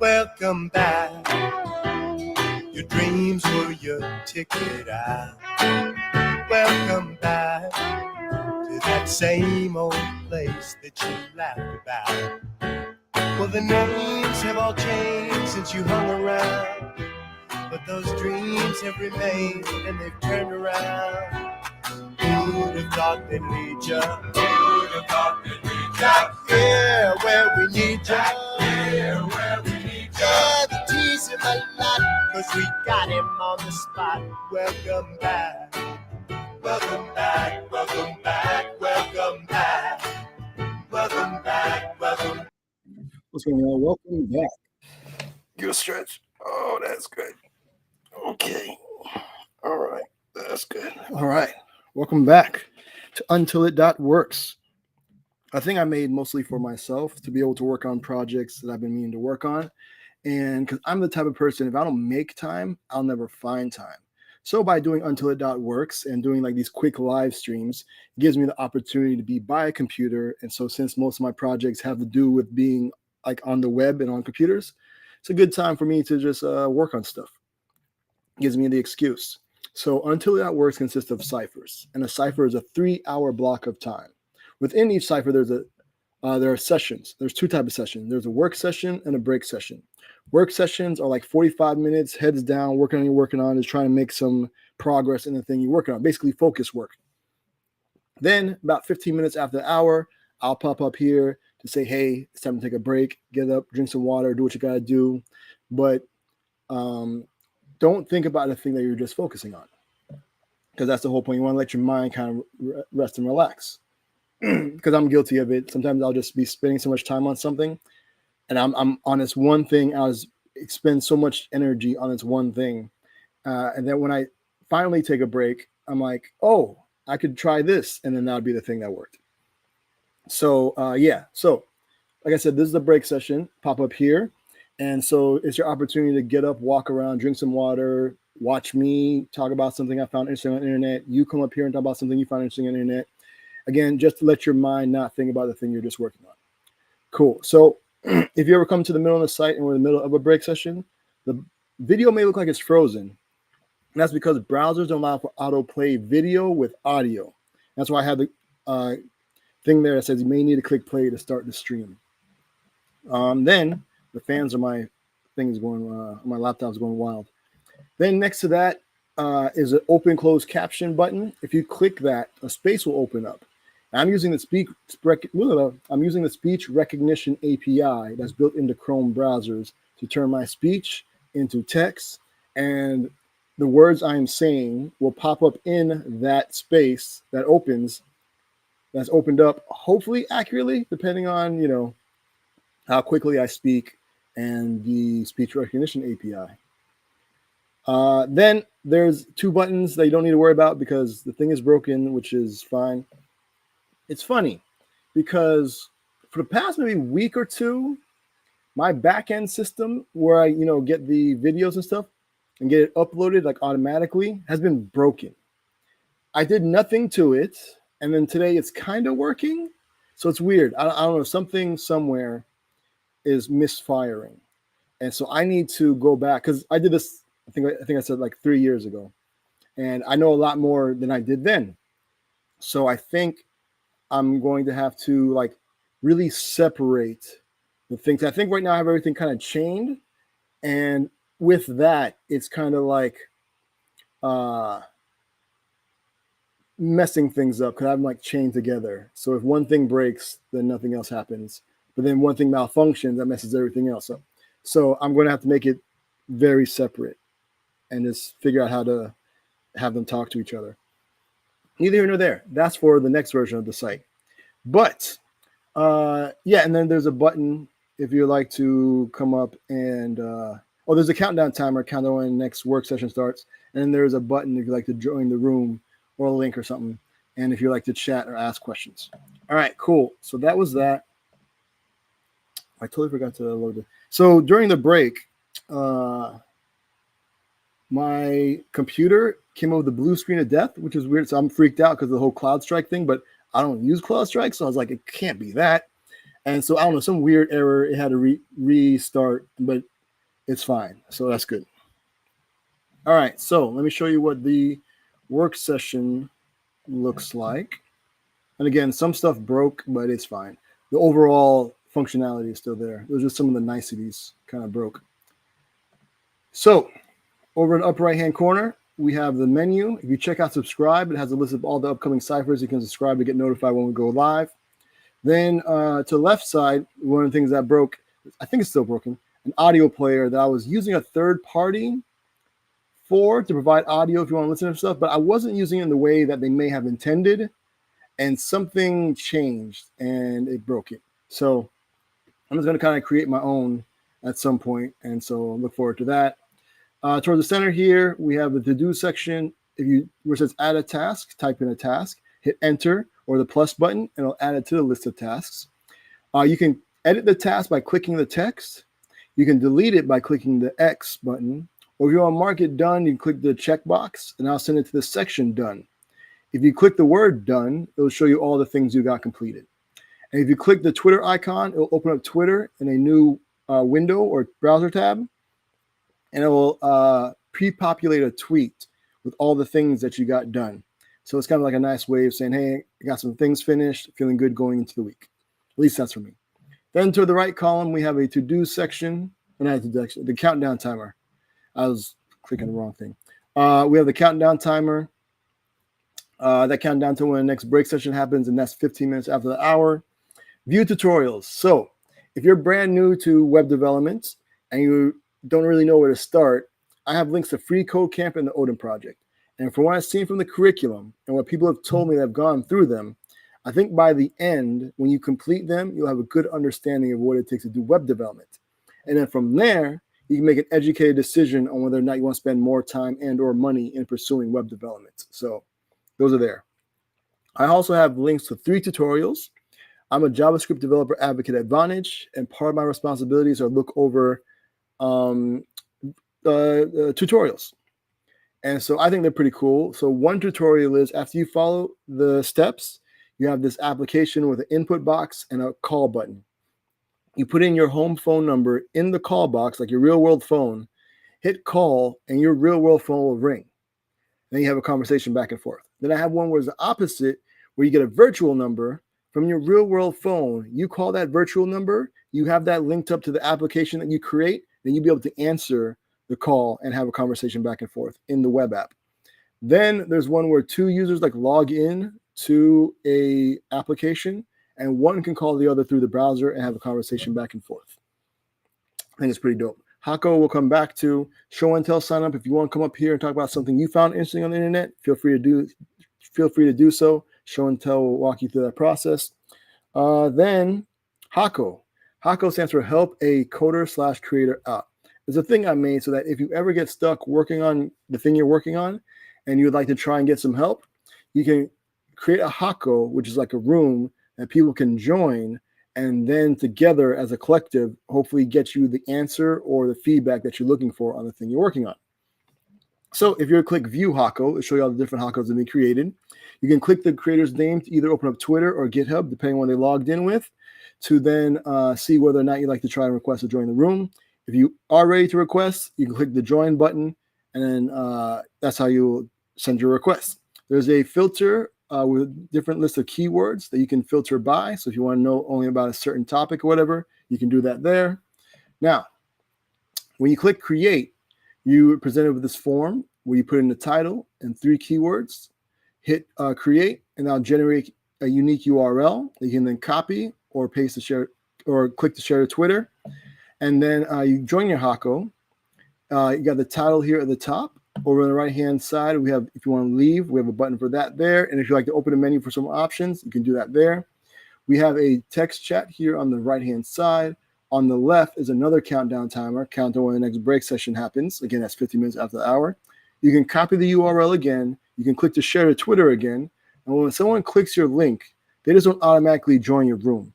welcome back. Your dreams were your ticket out. Welcome back to that same old place that you laughed about. Well, the names have all changed since you hung around, but those dreams have remained and they've turned around. Who'd have thought they'd lead ya? Who'd have thought they'd lead ya? Back here where we need ya. Back here where we need ya. Yeah, the tease him a lot, 'cause we got him on the spot. Welcome back. Welcome back. Welcome back. Welcome back. Welcome back. Welcome. What's going on? Welcome back. Give a stretch. Oh, that's good. Okay. All right. That's good. All right. Welcome back to untilit.works. A thing I made mostly for myself to be able to work on projects that I've been meaning to work on. And because I'm the type of person, if I don't make time, I'll never find time. So by doing untilit.works and doing like these quick live streams, it gives me the opportunity to be by a computer. And so since most of my projects have to do with being like on the web and on computers, it's a good time for me to just work on stuff. It gives me the excuse. So untilit.works consists of ciphers, and a cipher is a 3-hour block of time. Within each cipher, there are sessions. There's two types of sessions. There's a work session and a break session. Work sessions are like 45 minutes, heads down, working on what you're working on, is trying to make some progress in the thing you're working on, basically focus work. Then about 15 minutes after the hour, I'll pop up here to say, hey, it's time to take a break, get up, drink some water, do what you got to do. But don't think about the thing that you're just focusing on, because that's the whole point. You want to let your mind kind of rest and relax, because I'm guilty of it. Sometimes I'll just be spending so much time on something, and I'm on this one thing. I'll expend so much energy on this one thing. And then when I finally take a break, I'm like, oh, I could try this. And then that would be the thing that worked. So, yeah. So, like I said, this is the break session. Pop up here. And so it's your opportunity to get up, walk around, drink some water, watch me talk about something I found interesting on the internet. You come up here and talk about something you found interesting on the internet. Again, just to let your mind not think about the thing you're just working on. Cool. So if you ever come to the middle of the site and we're in the middle of a break session, the video may look like it's frozen. And that's because browsers don't allow for autoplay video with audio. That's why I have the thing there that says you may need to click play to start the stream. Then the fans of my thing is going, my laptop's going wild. Then next to that is an open close caption button. If you click that, a space will open up. I'm using the speech recognition API that's built into Chrome browsers to turn my speech into text, and the words I'm saying will pop up in that space that that's opened up, hopefully accurately, depending on how quickly I speak and the speech recognition API. Then there's two buttons that you don't need to worry about because the thing is broken, which is fine. It's funny because for the past maybe week or two, my back-end system where I get the videos and stuff and get it uploaded like automatically has been broken. I did nothing to it, and then today it's kind of working. So it's weird. I don't know, something somewhere is misfiring. And so I need to go back because I did this, I think I said like 3 years ago. And I know a lot more than I did then. So I think I'm going to have to like really separate the things. I think right now I have everything kind of chained. And with that, it's kind of like messing things up because I'm like chained together. So if one thing breaks, then nothing else happens. But then one thing malfunctions, that messes everything else up. So I'm going to have to make it very separate and just figure out how to have them talk to each other. Neither here nor there. That's for the next version of the site. But yeah, and then there's a button if you'd like to come up and there's a countdown timer, countdown when the next work session starts. And then there's a button if you'd like to join the room or a link or something. And if you'd like to chat or ask questions. All right, cool. So that was that. I totally forgot to load it. So during the break, my computer came up with the blue screen of death, which is weird. So I'm freaked out because of the whole CloudStrike thing, but I don't use CloudStrike. So I was like, it can't be that. And so I don't know, some weird error. It had to restart, but it's fine. So that's good. All right, so let me show you what the work session looks like. And again, some stuff broke, but it's fine. The overall functionality is still there. Those are some of the niceties kind of broke. So over in the upper right-hand corner, we have the menu. If you check out subscribe, it has a list of all the upcoming ciphers. You can subscribe to get notified when we go live. Then to the left side, one of the things that broke, I think it's still broken, an audio player that I was using a third party for to provide audio if you want to listen to stuff, but I wasn't using it in the way that they may have intended, and something changed and it broke it. So I'm just going to kind of create my own at some point, and so look forward to that. Towards the center here, we have the to-do section. If you where it says add a task, type in a task, hit enter or the plus button, and it'll add it to the list of tasks. You can edit the task by clicking the text. You can delete it by clicking the X button. Or if you want to mark it done, you can click the checkbox, and I'll send it to the section done. If you click the word done, it'll show you all the things you got completed. And if you click the Twitter icon, it'll open up Twitter in a new window or browser tab, and it will pre-populate a tweet with all the things that you got done. So it's kind of like a nice way of saying, hey, I got some things finished, feeling good going into the week. At least that's for me. Then to the right column, we have a to-do section, and the countdown timer. I was clicking the wrong thing. We have the countdown timer. That count down to when the next break session happens, and that's 15 minutes after the hour. View tutorials. So if you're brand new to web development and you don't really know where to start, I have links to Free Code Camp and the Odin Project. And from what I've seen from the curriculum and what people have told me that have gone through them, I think by the end, when you complete them, you'll have a good understanding of what it takes to do web development. And then from there, you can make an educated decision on whether or not you want to spend more time and or money in pursuing web development. So those are there. I also have links to 3 tutorials. I'm a JavaScript developer advocate at Vonage, and part of my responsibilities are look over tutorials. And so I think they're pretty cool. So one tutorial is after you follow the steps, you have this application with an input box and a call button. You put in your home phone number in the call box, like your real world phone, hit call, and your real world phone will ring. Then you have a conversation back and forth. Then I have one where it's the opposite, where you get a virtual number from your real world phone. You call that virtual number, you have that linked up to the application that you create, then you'll be able to answer the call and have a conversation back and forth in the web app. Then there's one where 2 users like log in to a application, and one can call the other through the browser and have a conversation back and forth. I think it's pretty dope. Hako will come back to show and tell sign up. If you want to come up here and talk about something you found interesting on the internet, feel free to do so. Show and tell will walk you through that process. Then Hako. Hako stands for Help a Coder/Creator Out. There's a thing I made so that if you ever get stuck working on the thing you're working on and you would like to try and get some help, you can create a Hako, which is like a room that people can join, and then together as a collective, hopefully get you the answer or the feedback that you're looking for on the thing you're working on. So if you click View Hako, it'll show you all the different Hakos that have been created. You can click the creator's name to either open up Twitter or GitHub, depending on what they logged in with, to then see whether or not you'd like to try and request to join the room. If you are ready to request, you can click the join button, and then that's how you'll send your request. There's a filter with different lists of keywords that you can filter by. So if you want to know only about a certain topic or whatever, you can do that there. Now, when you click create, you are presented with this form where you put in the title and 3 keywords, hit create, and that'll generate a unique URL that you can then copy or paste to share or click to share to Twitter. And then you join your Hako. You got the title here at the top. Over on the right-hand side, we have, if you want to leave, we have a button for that there. And if you like to open a menu for some options, you can do that there. We have a text chat here on the right-hand side. On the left is another countdown timer, countdown when the next break session happens. Again, that's 15 minutes after the hour. You can copy the URL again. You can click to share to Twitter again. And when someone clicks your link, they just don't automatically join your room.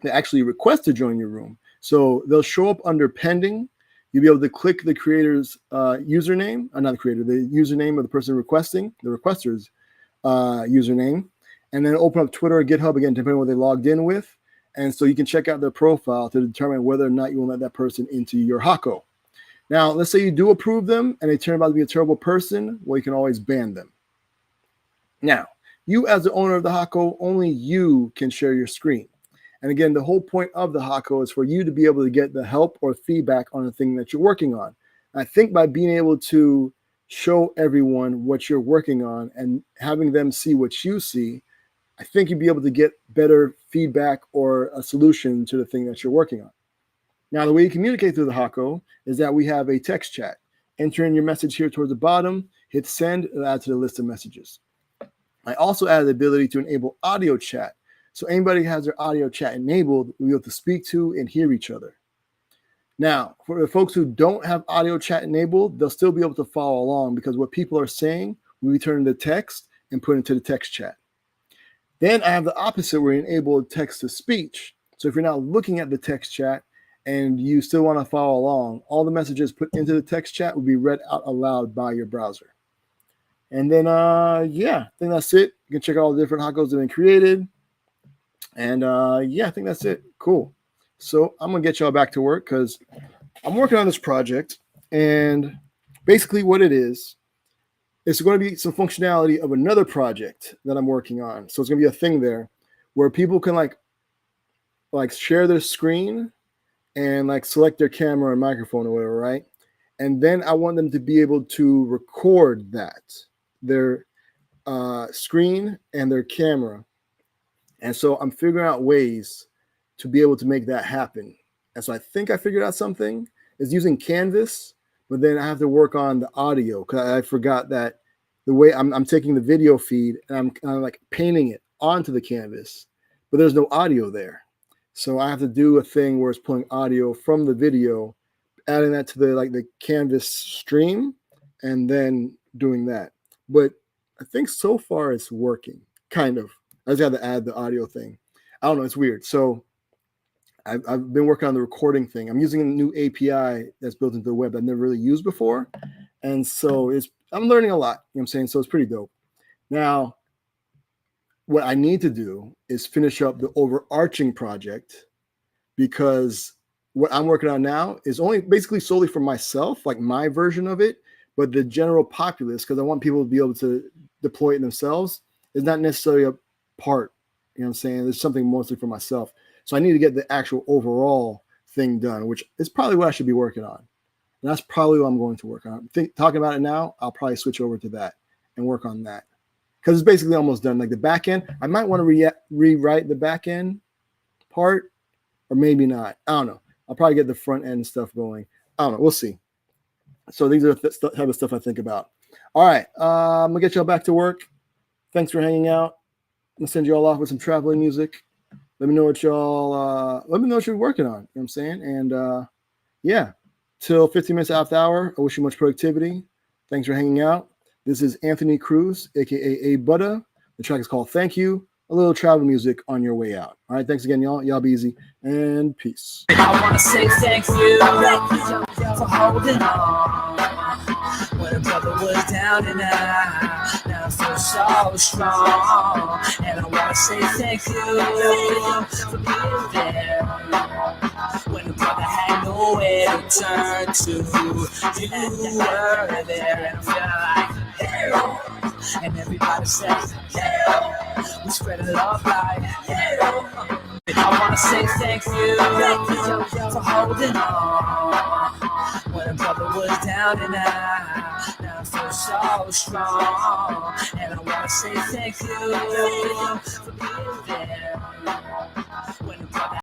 They actually request to join your room. So they'll show up under pending. You'll be able to click the creator's username, not the creator, the username of the person requesting, the requester's username, and then open up Twitter or GitHub again, depending on what they logged in with. And so you can check out their profile to determine whether or not you will let that person into your Hako. Now, let's say you do approve them and they turn out to be a terrible person. Well, you can always ban them. Now, you as the owner of the Hako, only you can share your screen. And again, the whole point of the Hako is for you to be able to get the help or feedback on the thing that you're working on. I think by being able to show everyone what you're working on and having them see what you see, I think you'd be able to get better feedback or a solution to the thing that you're working on. Now, the way you communicate through the Hako is that we have a text chat. Enter in your message here towards the bottom, hit send, and add to the list of messages. I also added the ability to enable audio chat. So anybody who has their audio chat enabled will be able to speak to and hear each other. Now, for the folks who don't have audio chat enabled, they'll still be able to follow along because what people are saying will be turned into text and put into the text chat. Then I have the opposite where you enable text to speech. So if you're not looking at the text chat and you still want to follow along, all the messages put into the text chat will be read out aloud by your browser. And then, yeah, I think that's it. You can check out all the different Hakos that have been created. And yeah, I think that's it. Cool. So I'm going to get y'all back to work because I'm working on this project. And basically what it is, it's going to be some functionality of another project that I'm working on. So it's going to be a thing there where people can like share their screen and like select their camera and microphone or whatever, right? And then I want them to be able to record that, their screen and their camera. And so I'm figuring out ways to be able to make that happen. And so I think I figured out something. It's using Canvas, but then I have to work on the audio because I forgot that the way I'm taking the video feed and I'm like painting it onto the canvas, but there's no audio there. So I have to do a thing where it's pulling audio from the video, adding that to the Canvas stream, and then doing that. But I think so far it's working, kind of. I just got to add the audio thing. I don't know, it's weird. So I've been working on the recording thing. I'm using a new API that's built into the web that I've never really used before. And so I'm learning a lot, you know what I'm saying? So it's pretty dope. Now, what I need to do is finish up the overarching project because what I'm working on now is only basically solely for myself, like my version of it, but the general populace, because I want people to be able to deploy it themselves, is not necessarily a part, you know what I'm saying? There's something mostly for myself. So I need to get the actual overall thing done, which is probably what I should be working on. And that's probably what I'm going to work on. Talking about it now, I'll probably switch over to that and work on that. Because it's basically almost done. Like the back end, I might want to rewrite the back end part, or maybe not. I don't know. I'll probably get the front end stuff going. I don't know. We'll see. So these are the type of stuff I think about. All right. I'm going to get y'all back to work. Thanks for hanging out. I'm going to send you all off with some traveling music. Let me know what y'all, let me know what you're working on. You know what I'm saying? And yeah, till 15 minutes after the hour, I wish you much productivity. Thanks for hanging out. This is Anthony Cruz, a.k.a. A Buddha. The track is called Thank You. A little travel music on your way out. All right, thanks again, y'all. Y'all be easy, and peace. I want to say thank you for holding on when a brother was down and out. Now I feel so strong, and I want to say thank you for being there when a brother had nowhere to turn to. You were there, and I feel like hell. And everybody says, yeah, we spread love like, yeah. I want to say thank you for holding on when a brother was down and out. Now I feel so strong, and I want to say thank you for being there.